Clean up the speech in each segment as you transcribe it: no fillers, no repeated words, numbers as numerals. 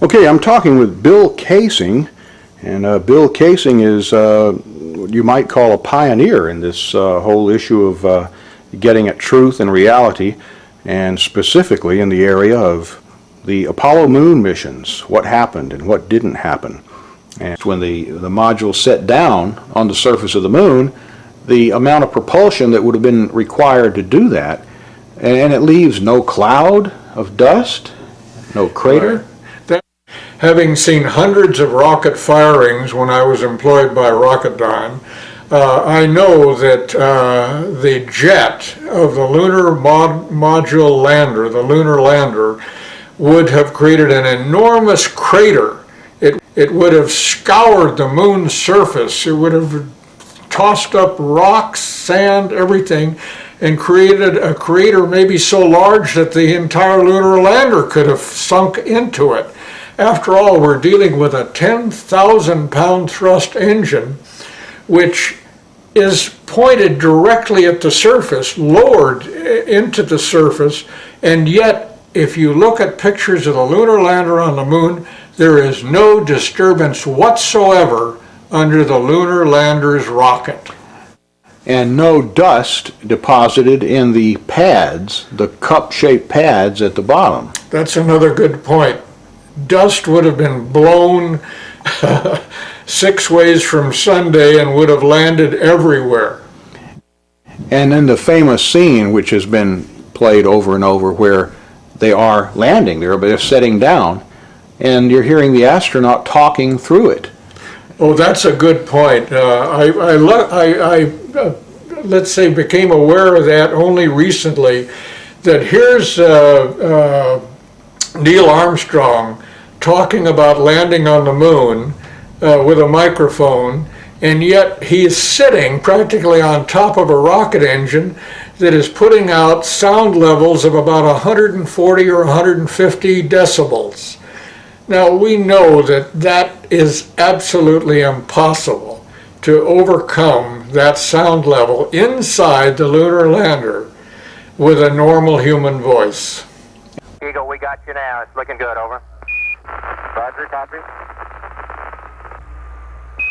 Okay, I'm talking with Bill Kaysing, and Bill Kaysing is what you might call a pioneer in this whole issue of getting at truth and reality, and specifically in the area of the Apollo moon missions, what happened and what didn't happen. And when the module set down on the surface of the moon, the amount of propulsion that would have been required to do that, and it leaves no cloud of dust, no crater. Right. Having seen hundreds of rocket firings when I was employed by Rocketdyne, I know that the jet of the lunar module lander, the lunar lander, would have created an enormous crater. It would have scoured the moon's surface. It would have tossed up rocks, sand, everything, and created a crater maybe so large that the entire lunar lander could have sunk into it. After all, we're dealing with a 10,000-pound thrust engine, which is pointed directly at the surface, lowered into the surface, and yet, if you look at pictures of the lunar lander on the moon, there is no disturbance whatsoever under the lunar lander's rocket. And no dust deposited in the pads, the cup-shaped pads at the bottom. That's another good point. Dust would have been blown 6 ways from Sunday and would have landed everywhere. And then the famous scene, which has been played over and over, where they are landing there, but they're setting down, and you're hearing the astronaut talking through it. Oh, that's a good point. Let's say, became aware of that only recently, that here's Neil Armstrong talking about landing on the moon with a microphone, and yet he is sitting practically on top of a rocket engine that is putting out sound levels of about 140 or 150 decibels. Now, we know that that is absolutely impossible to overcome that sound level inside the lunar lander with a normal human voice. Eagle, we got you now. It's looking good, over. Roger, copy.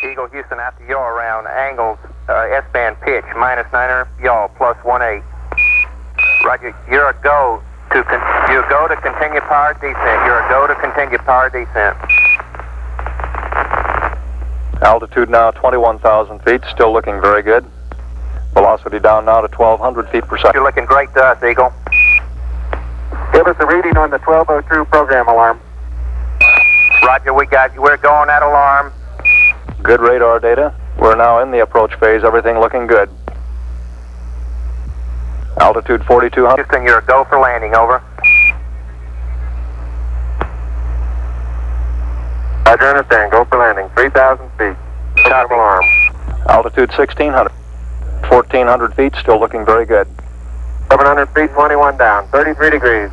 Eagle, Houston, after yaw around angles, S-band pitch, -9er, yaw, +18. Roger, you're a go to continue power descent. You're a go to continue power descent. Altitude now 21,000 feet, still looking very good. Velocity down now to 1,200 feet per second. You're looking great to us, Eagle. Give us a reading on the 1202 program alarm. Roger, we got you. We're going at alarm. Good radar data. We're now in the approach phase, everything looking good. Altitude 4,200. Houston, you're a go for landing, over. Roger, understand. Go for landing. 3,000 feet. Copy. Alarm. Altitude 1,600. 1,400 feet, still looking very good. 700 feet, 21 down. 33 degrees.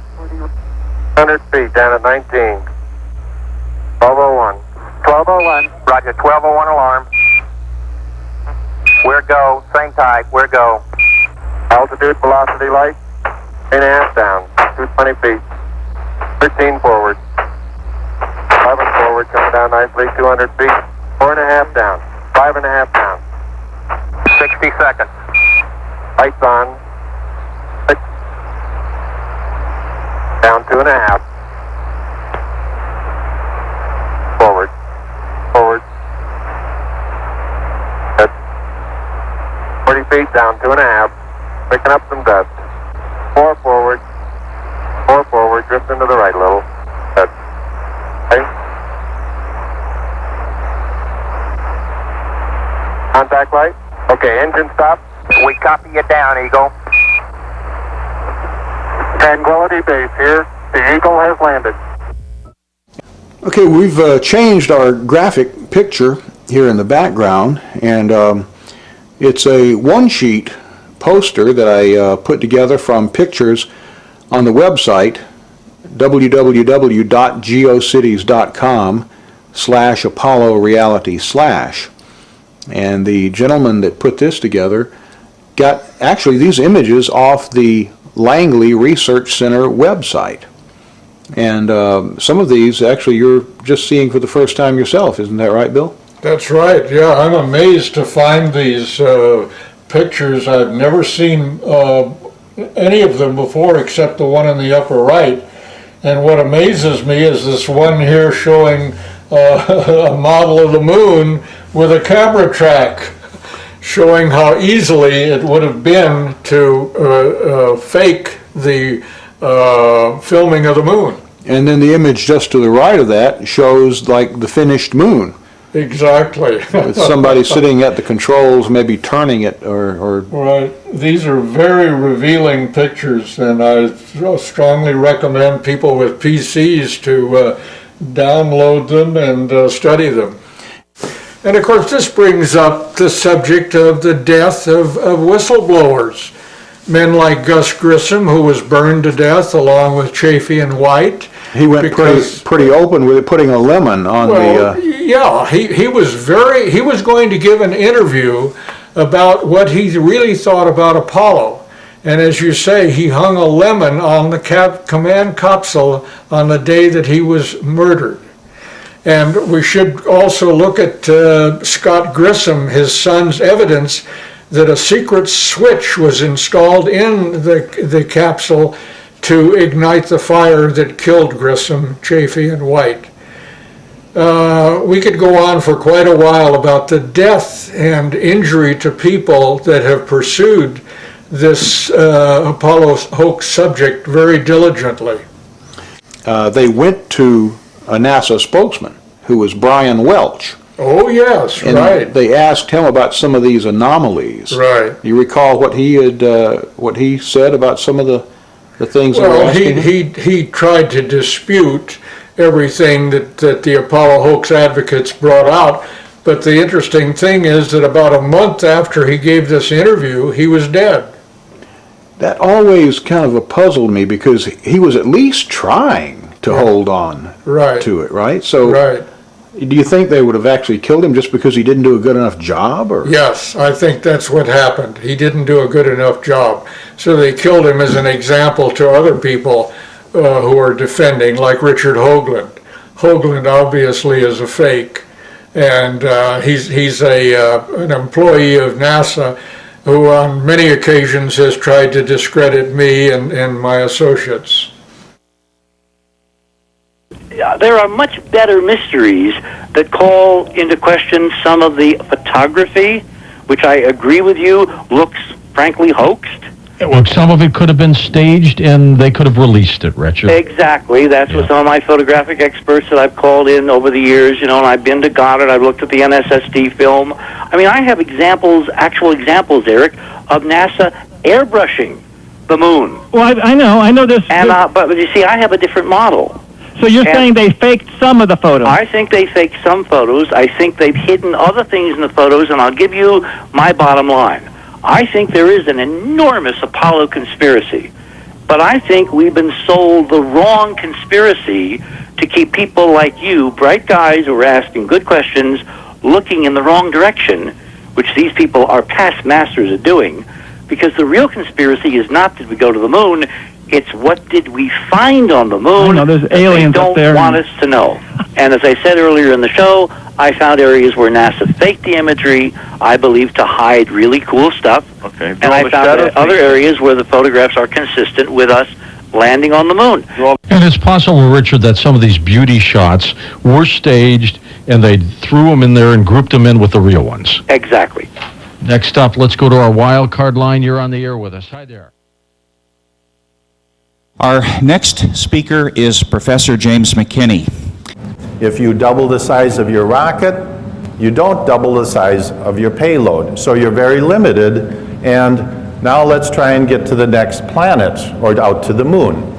100 feet down at 19. 1201. 1201. Roger, 1201 alarm. We're go. Same type. We're go. Altitude, velocity light. 8.5 down. 220 feet. 13 forward. 11 forward, coming down nicely. 200 feet. 4.5 down. 5.5 down. 60 seconds. Lights on. Down 2.5. Forward. Forward. Good. 40 feet down 2.5. Picking up some dust. 4 forward. 4 forward. Drifting to the right a little. Good. Okay. Contact light. Okay, engine stop. We copy you down, Eagle. Tranquility Base here. The Eagle has landed. Okay, we've changed our graphic picture here in the background, and it's a one-sheet poster that I put together from pictures on the website www.geocities.com/Apollo Reality/. And the gentleman that put this together got actually these images off the Langley Research Center website. And some of these, actually, you're just seeing for the first time yourself. Isn't that right, Bill? That's right, yeah, I'm amazed to find these pictures. I've never seen any of them before except the one in the upper right. And what amazes me is this one here showing a model of the moon with a camera track, showing how easily it would have been to fake the filming of the moon. And then the image just to the right of that shows like the finished moon, Exactly. with somebody sitting at the controls, maybe turning it or Right. These are very revealing pictures, and I strongly recommend people with PCs to download them and study them. And of course, this brings up the subject of the death of whistleblowers. Men like Gus Grissom, who was burned to death along with Chafee and White. he went Because- pretty open with it, putting a lemon on Well, the. yeah, he was going to give an interview about what he really thought about Apollo. And as you say, he hung a lemon on the command capsule on the day that he was murdered. And we should also look at Scott Grissom, his son's evidence that a secret switch was installed in the capsule to ignite the fire that killed Grissom, Chafee, and White. We could go on for quite a while about the death and injury to people that have pursued this Apollo hoax subject very diligently. They went to a NASA spokesman who was Brian Welch. Oh, yes, And right, they asked him about some of these anomalies. right. You recall what he said about some of the things they were Well, asking him? he tried to dispute everything that the Apollo hoax advocates brought out, but the interesting thing is that about a month after he gave this interview, he was dead. That always kind of puzzled me because he was at least trying to hold on Right, to it, right? So right. do you think they would have actually killed him just because he didn't do a good enough job? Or Yes, I think that's what happened. He didn't do a good enough job. So they killed him as an example to other people who are defending, like Richard Hoagland. Hoagland obviously is a fake, and he's an employee of NASA who on many occasions has tried to discredit me and my associates. There are much better mysteries that call into question some of the photography, which I agree with you looks frankly hoaxed. Well, some of it could have been staged and they could have released it, Richard. Exactly. That's what some of my photographic experts that I've called in over the years, and I've been to Goddard, I've looked at the NSSD film. I mean, I have actual examples, Eric, of NASA airbrushing the moon. Well, I know this. And but you see, I have a different model. So you're saying they faked some of the photos? I think they faked some photos. I think they've hidden other things in the photos, and I'll give you my bottom line. I think there is an enormous Apollo conspiracy, but I think we've been sold the wrong conspiracy to keep people like you, bright guys who are asking good questions, looking in the wrong direction, which these people are past masters at doing, because the real conspiracy is not did we go to the moon, it's what did we find on the moon. I know, there's that aliens they up there. don't want us to know. And as I said earlier in the show, I found areas where NASA faked the imagery, I believe, to hide really cool stuff. Okay. And I found other areas where the photographs are consistent with us landing on the moon. And it's possible, Richard, that some of these beauty shots were staged and they threw them in there and grouped them in with the real ones. Exactly. Next up, let's go to our wild card line. You're on the air with us. Hi there. Our next speaker is Professor James McKinney. If you double the size of your rocket, you don't double the size of your payload. So you're very limited, and now let's try and get to the next planet or out to the moon.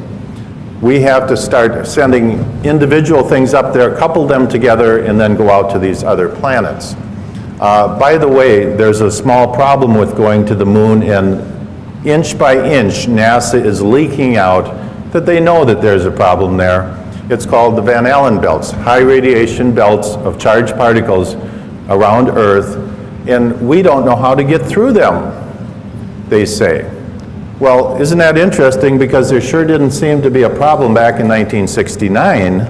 We have to start sending individual things up there, couple them together, and then go out to these other planets. By the way, there's a small problem with going to the moon, and inch by inch, NASA is leaking out that they know that there's a problem there. It's called the Van Allen belts, high radiation belts of charged particles around Earth, and we don't know how to get through them, they say. Well, isn't that interesting, because there sure didn't seem to be a problem back in 1969.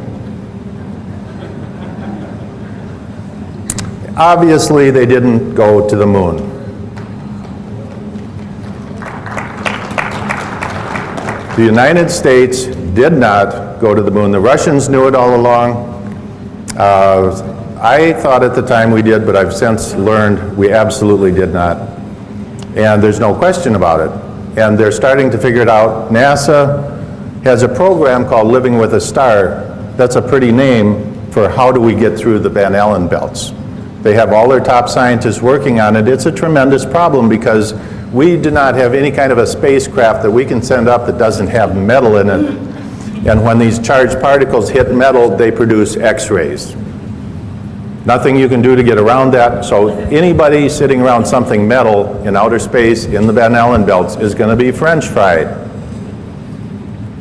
Obviously, they didn't go to the moon. The United States did not go to the moon. The Russians knew it all along. I thought at the time we did, but I've since learned we absolutely did not. And there's no question about it. And they're starting to figure it out. NASA has a program called Living with a Star. That's a pretty name for how do we get through the Van Allen belts. They have all their top scientists working on it. It's a tremendous problem because we do not have any kind of a spacecraft that we can send up that doesn't have metal in it. And when these charged particles hit metal, they produce X-rays. Nothing you can do to get around that. So anybody sitting around something metal in outer space in the Van Allen belts is going to be French fried.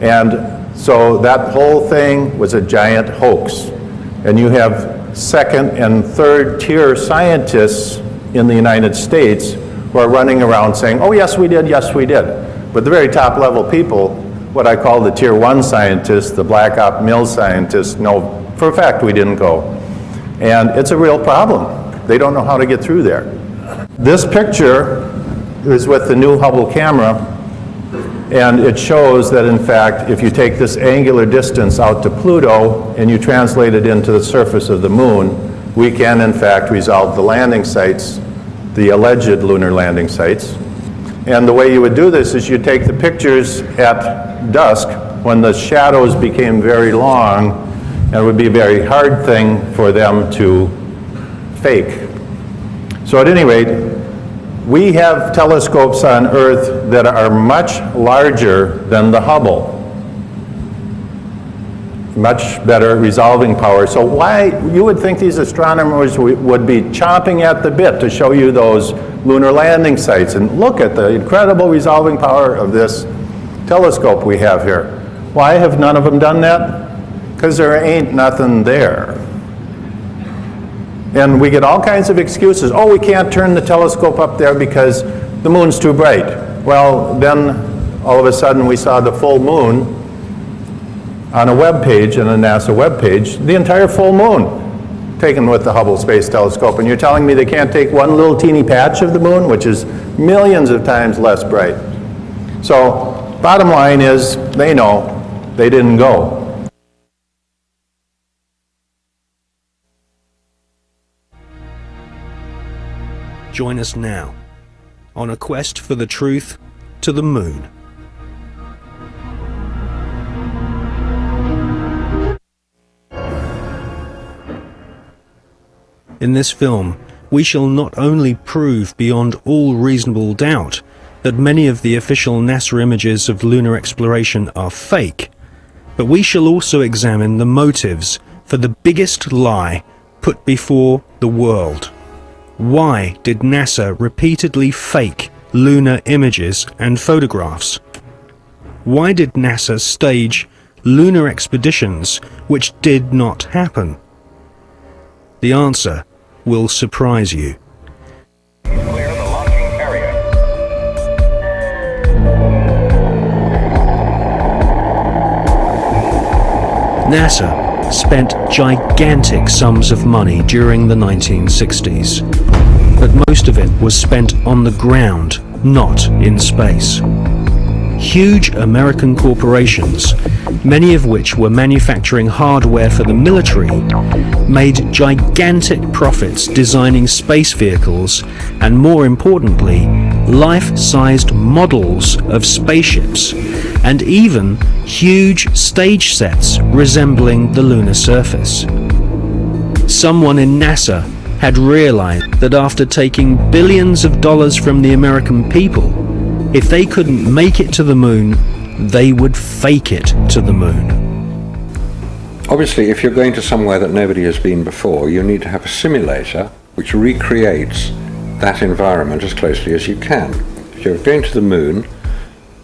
And so that whole thing was a giant hoax. And you have second and third tier scientists in the United States who are running around saying, oh yes we did, yes we did. But the very top level people, what I call the tier one scientists, the Black Op Mill scientists, know for a fact we didn't go. And it's a real problem. They don't know how to get through there. This picture is with the new Hubble camera, and it shows that in fact if you take this angular distance out to Pluto and you translate it into the surface of the moon, we can in fact resolve the landing sites, the alleged lunar landing sites. And the way you would do this is you take the pictures at dusk when the shadows became very long, and it would be a very hard thing for them to fake. So at any rate, we have telescopes on Earth that are much larger than the Hubble. Much better resolving power. So why, you would think these astronomers would be chomping at the bit to show you those lunar landing sites. And look at the incredible resolving power of this telescope we have here. Why have none of them done that? Because there ain't nothing there. And we get all kinds of excuses. Oh, we can't turn the telescope up there because the moon's too bright. Well, then all of a sudden we saw the full moon on a web page, on a NASA web page, the entire full moon taken with the Hubble Space Telescope. And you're telling me they can't take one little teeny patch of the moon, which is millions of times less bright. So bottom line is, they know they didn't go. Join us now on a quest for the truth to the moon. In this film, we shall not only prove beyond all reasonable doubt that many of the official NASA images of lunar exploration are fake, but we shall also examine the motives for the biggest lie put before the world. Why did NASA repeatedly fake lunar images and photographs? Why did NASA stage lunar expeditions which did not happen? The answer will surprise you. Clear the launching area. NASA spent gigantic sums of money during the 1960s, but most of it was spent on the ground, not in space. Huge American corporations, many of which were manufacturing hardware for the military, made gigantic profits designing space vehicles and, more importantly, life-sized models of spaceships, and even huge stage sets resembling the lunar surface. Someone in NASA had realized that after taking billions of dollars from the American people, if they couldn't make it to the moon, they would fake it to the moon. Obviously, if you're going to somewhere that nobody has been before, you need to have a simulator which recreates that environment as closely as you can. If you're going to the moon,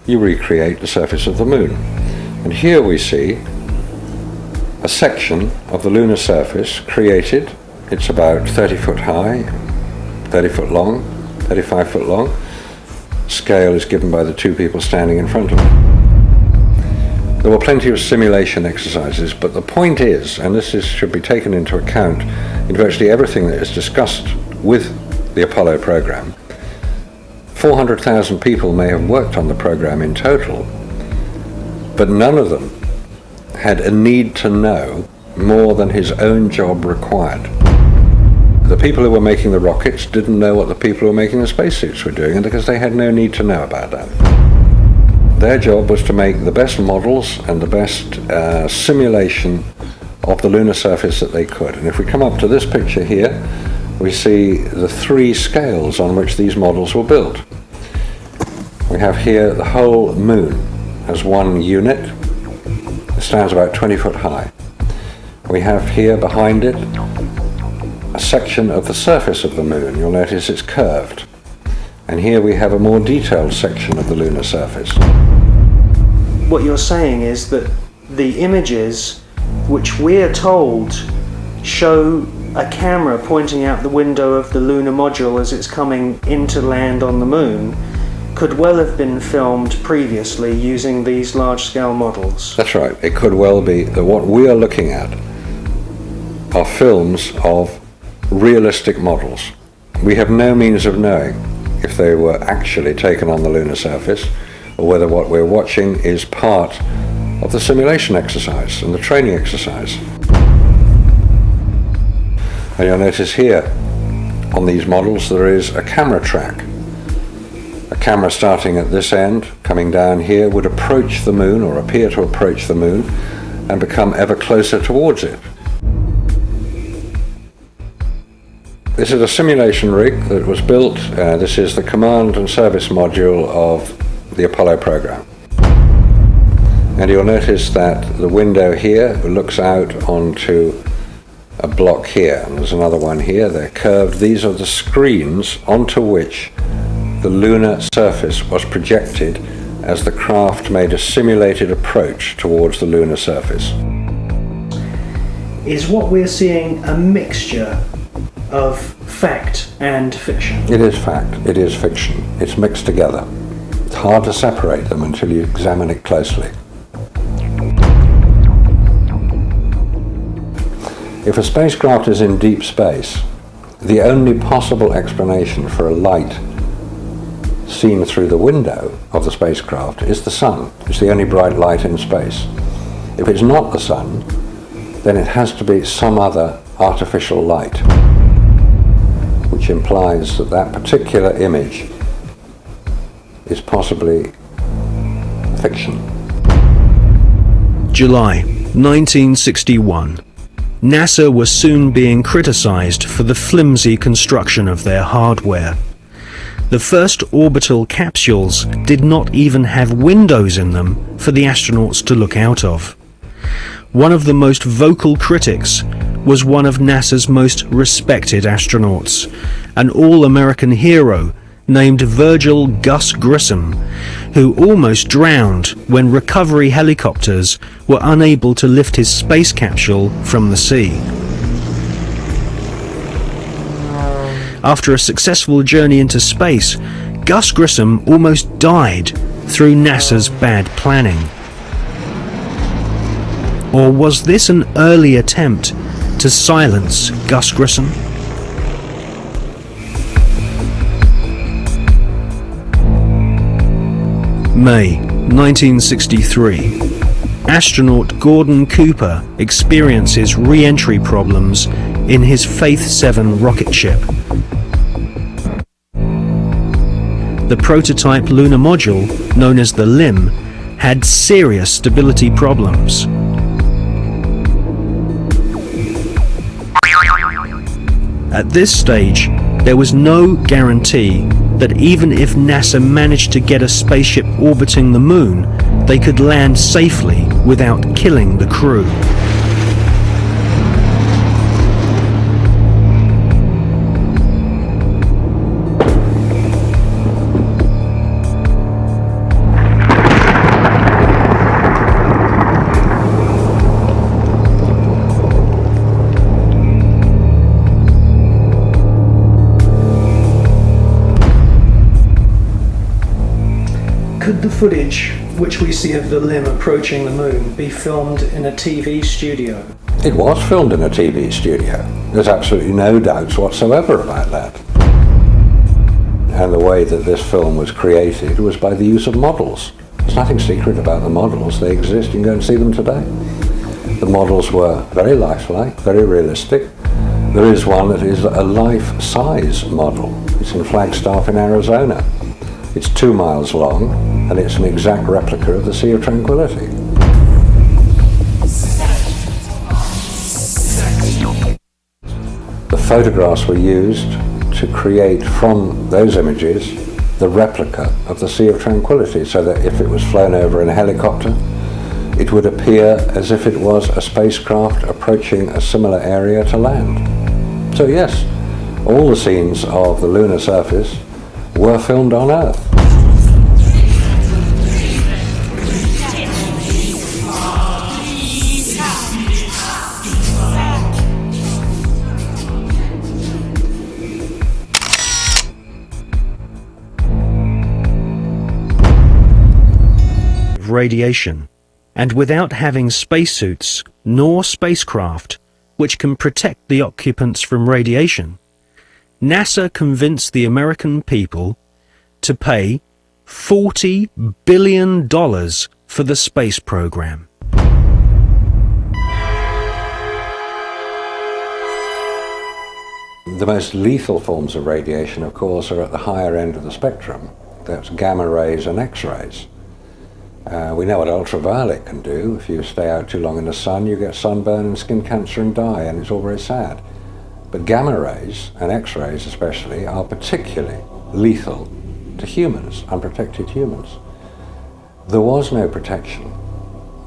you recreate the surface of the moon. And here we see a section of the lunar surface created. It's about 30 foot high, 30 foot long, 35 foot long. scale is given by the two people standing in front of it. There were plenty of simulation exercises, but the point is, and should be taken into account in virtually everything that is discussed with the Apollo program, 400,000 people may have worked on the program in total, but none of them had a need to know more than his own job required. The people who were making the rockets didn't know what the people who were making the spacesuits were doing, because they had no need to know about that. Their job was to make the best models and the best simulation of the lunar surface that they could. And if we come up to this picture here, we see the three scales on which these models were built. We have here the whole moon as one unit. It stands about 20 foot high. We have here behind it a section of the surface of the moon. You'll notice it's curved. And here we have a more detailed section of the lunar surface. What you're saying is that the images which we're told show a camera pointing out the window of the lunar module as it's coming into land on the moon could well have been filmed previously using these large-scale models. That's right. It could well be that what we are looking at are films of realistic models. We have no means of knowing if they were actually taken on the lunar surface, or whether what we're watching is part of the simulation exercise and the training exercise. And you'll notice here on these models there is a camera track. A camera starting at this end, coming down here, would approach the moon, or appear to approach the moon, and become ever closer towards it. This is a simulation rig that was built. This is the command and service module of the Apollo program. And you'll notice that the window here looks out onto a block here. And there's another one here. They're curved. These are the screens onto which the lunar surface was projected as the craft made a simulated approach towards the lunar surface. Is what we're seeing a mixture of fact and fiction? It is fact, it is fiction. It's mixed together. It's hard to separate them until you examine it closely. If a spacecraft is in deep space, the only possible explanation for a light seen through the window of the spacecraft is the sun. It's the only bright light in space. If it's not the sun, then it has to be some other artificial light, which implies that that particular image is possibly fiction. July 1961. NASA was soon being criticized for the flimsy construction of their hardware. The first orbital capsules did not even have windows in them for the astronauts to look out of. One of the most vocal critics was one of NASA's most respected astronauts, an all-American hero named Virgil Gus Grissom, who almost drowned when recovery helicopters were unable to lift his space capsule from the sea. After a successful journey into space, Gus Grissom almost died through NASA's bad planning. Or was this an early attempt to silence Gus Grissom? May 1963. Astronaut Gordon Cooper experiences re-entry problems in his Faith 7 rocket ship. The prototype lunar module, known as the LIM, had serious stability problems. At this stage, there was no guarantee that even if NASA managed to get a spaceship orbiting the moon, they could land safely without killing the crew. Could the footage which we see of the limb approaching the moon be filmed in a TV studio? It was filmed in a TV studio. There's absolutely no doubts whatsoever about that. And the way that this film was created was by the use of models. There's nothing secret about the models. They exist. You can go and see them today. The models were very lifelike, very realistic. There is one that is a life-size model. It's in Flagstaff in Arizona. It's 2 miles long, and it's an exact replica of the Sea of Tranquility. The photographs were used to create from those images the replica of the Sea of Tranquility, so that if it was flown over in a helicopter, it would appear as if it was a spacecraft approaching a similar area to land. So yes, all the scenes of the lunar surface were filmed on Earth. Radiation, and without having spacesuits nor spacecraft which can protect the occupants from radiation, NASA convinced the American people to pay $40 billion for the space program. The most lethal forms of radiation, of course, are at the higher end of the spectrum. That's gamma rays and X-rays. We know what ultraviolet can do. If you stay out too long in the sun, you get sunburn and skin cancer and die, and it's all very sad. But gamma rays, and X-rays especially, are particularly lethal to humans, unprotected humans. There was no protection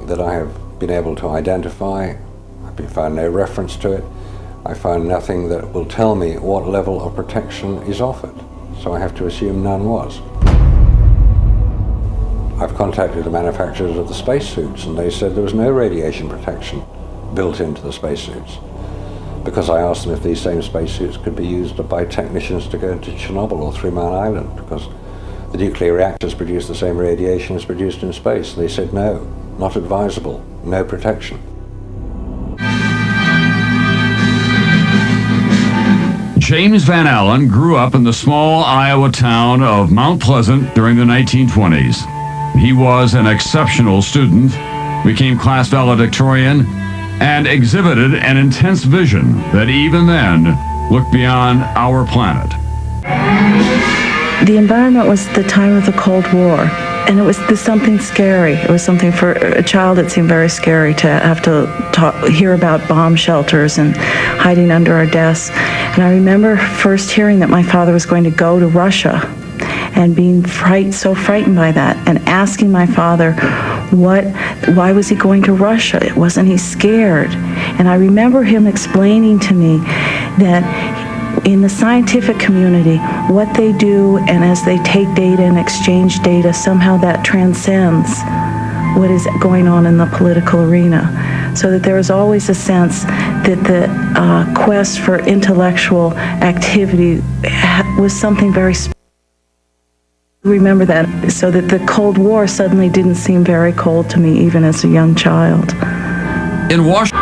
that I have been able to identify. I've found no reference to it. I found nothing that will tell me what level of protection is offered, so I have to assume none was. I've contacted the manufacturers of the spacesuits, and they said there was no radiation protection built into the spacesuits, because I asked them if these same spacesuits could be used by technicians to go to Chernobyl or 3 Mile Island, because the nuclear reactors produce the same radiation as produced in space. They said no, not advisable, no protection. James Van Allen grew up in the small Iowa town of Mount Pleasant during the 1920s. He was an exceptional student, became class valedictorian, and exhibited an intense vision that even then looked beyond our planet. The environment was the time of the Cold War, and it was something scary. It was something for a child, it seemed very scary to have to hear about bomb shelters and hiding under our desks. And I remember first hearing that my father was going to go to Russia, and being so frightened by that, and asking my father, why was he going to Russia? Wasn't he scared? And I remember him explaining to me that in the scientific community, what they do, and as they take data and exchange data, somehow that transcends what is going on in the political arena. So that there is always a sense that the quest for intellectual activity was something very special. Remember that, so that the Cold War suddenly didn't seem very cold to me, even as a young child. In Washington,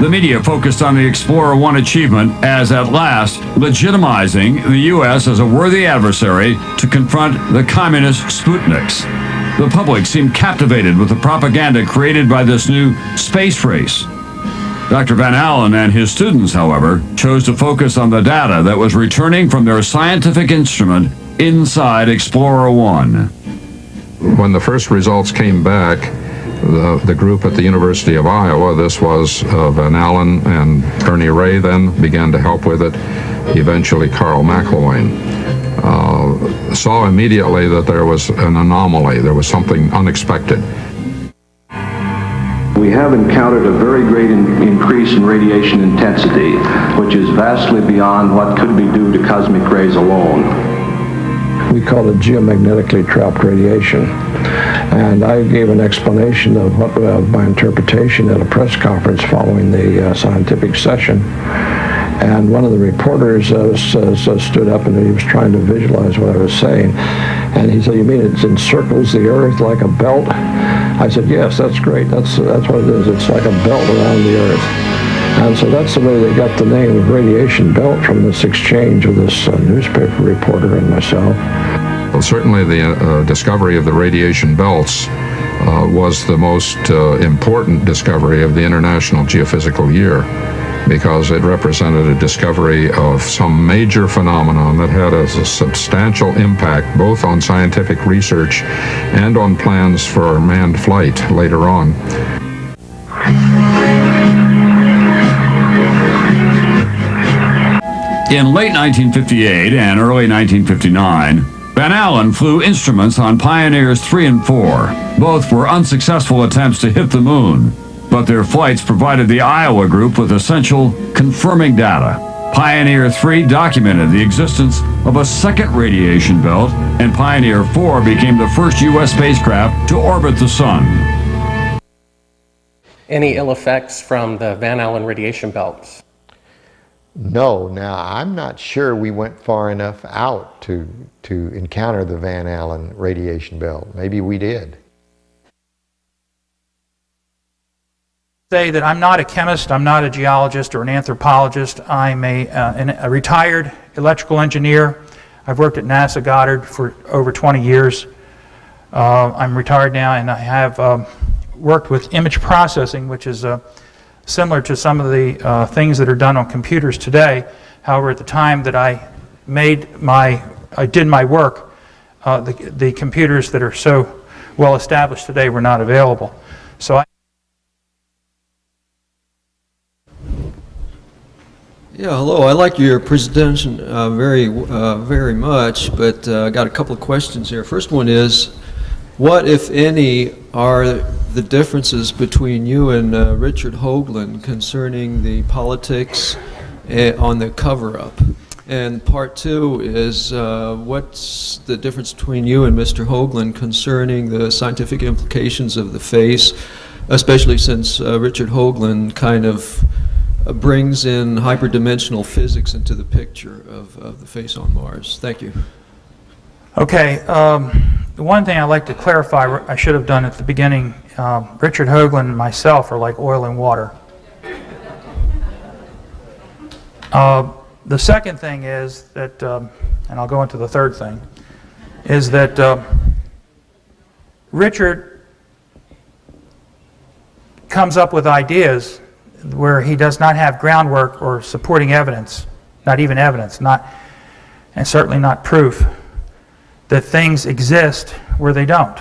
the media focused on the Explorer 1 achievement as at last legitimizing the U.S. as a worthy adversary to confront the communist Sputniks. The public seemed captivated with the propaganda created by this new space race. Dr. Van Allen and his students, however, chose to focus on the data that was returning from their scientific instrument inside Explorer 1. When the first results came back, the group at the University of Iowa, this was Van Allen and Ernie Ray, then began to help with it, eventually Carl McElwain, saw immediately that there was an anomaly, there was something unexpected. We have encountered a very great increase in radiation intensity, which is vastly beyond what could be due to cosmic rays alone. We call it geomagnetically trapped radiation. And I gave an explanation of my interpretation at a press conference following the scientific session. And one of the reporters stood up and he was trying to visualize what I was saying. And he said, "You mean it encircles the Earth like a belt?" I said, "Yes, that's great. That's what it is. It's like a belt around the Earth." And so that's the way they got the name of radiation belt, from this exchange with this newspaper reporter and myself. Well, certainly the discovery of the radiation belts was the most important discovery of the International Geophysical Year, because it represented a discovery of some major phenomenon that had a substantial impact both on scientific research and on plans for manned flight later on. In late 1958 and early 1959, Van Allen flew instruments on Pioneers 3 and 4. Both were unsuccessful attempts to hit the moon, but their flights provided the Iowa group with essential confirming data. Pioneer 3 documented the existence of a second radiation belt, and Pioneer 4 became the first U.S. spacecraft to orbit the sun. Any ill effects from the Van Allen radiation belts? No. Now, I'm not sure we went far enough out to encounter the Van Allen radiation belt. Maybe we did. Say that I'm not a chemist, I'm not a geologist or an anthropologist. I'm a retired electrical engineer. I've worked at NASA Goddard for over 20 years. I'm retired now, and I have worked with image processing, which is similar to some of the things that are done on computers today. However, at the time that I did my work, the computers that are so well established today were not available. So Yeah, hello. I like your presentation very much, but I got a couple of questions here. First one is, what, if any, are the differences between you and Richard Hoagland concerning the politics on the cover-up? And part two is, what's the difference between you and Mr. Hoagland concerning the scientific implications of the face, especially since Richard Hoagland kind of brings in hyperdimensional physics into the picture of the face on Mars? Thank you. Okay, the one thing I'd like to clarify, I should have done at the beginning, Richard Hoagland and myself are like oil and water. The second thing is that, and I'll go into the third thing, is that Richard comes up with ideas where he does not have groundwork or supporting evidence, not even evidence, and certainly not proof that things exist where they don't.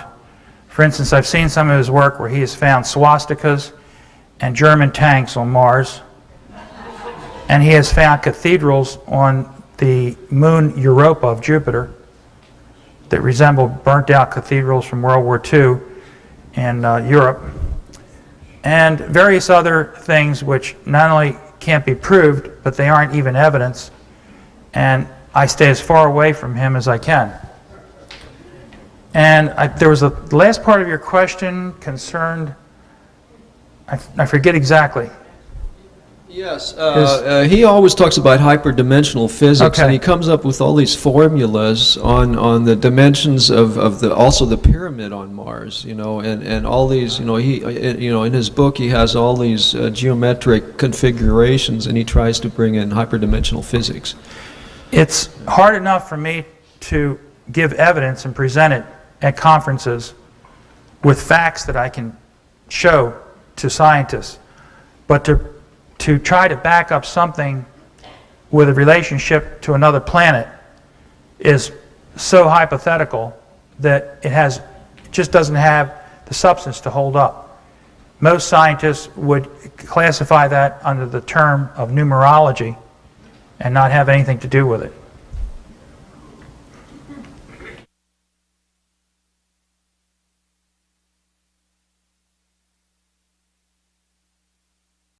For instance, I've seen some of his work where he has found swastikas and German tanks on Mars, and he has found cathedrals on the moon Europa of Jupiter that resemble burnt-out cathedrals from World War II in Europe, and various other things which not only can't be proved, but they aren't even evidence, and I stay as far away from him as I can. And there was the last part of your question concerned, I forget exactly. Yes, he always talks about hyperdimensional physics, Okay. and he comes up with all these formulas on the dimensions of also the pyramid on Mars, and all these, in his book he has all these geometric configurations, and he tries to bring in hyperdimensional physics. It's hard enough for me to give evidence and present it at conferences with facts that I can show to scientists, but to try to back up something with a relationship to another planet is so hypothetical that it just doesn't have the substance to hold up. Most scientists would classify that under the term of numerology and not have anything to do with it.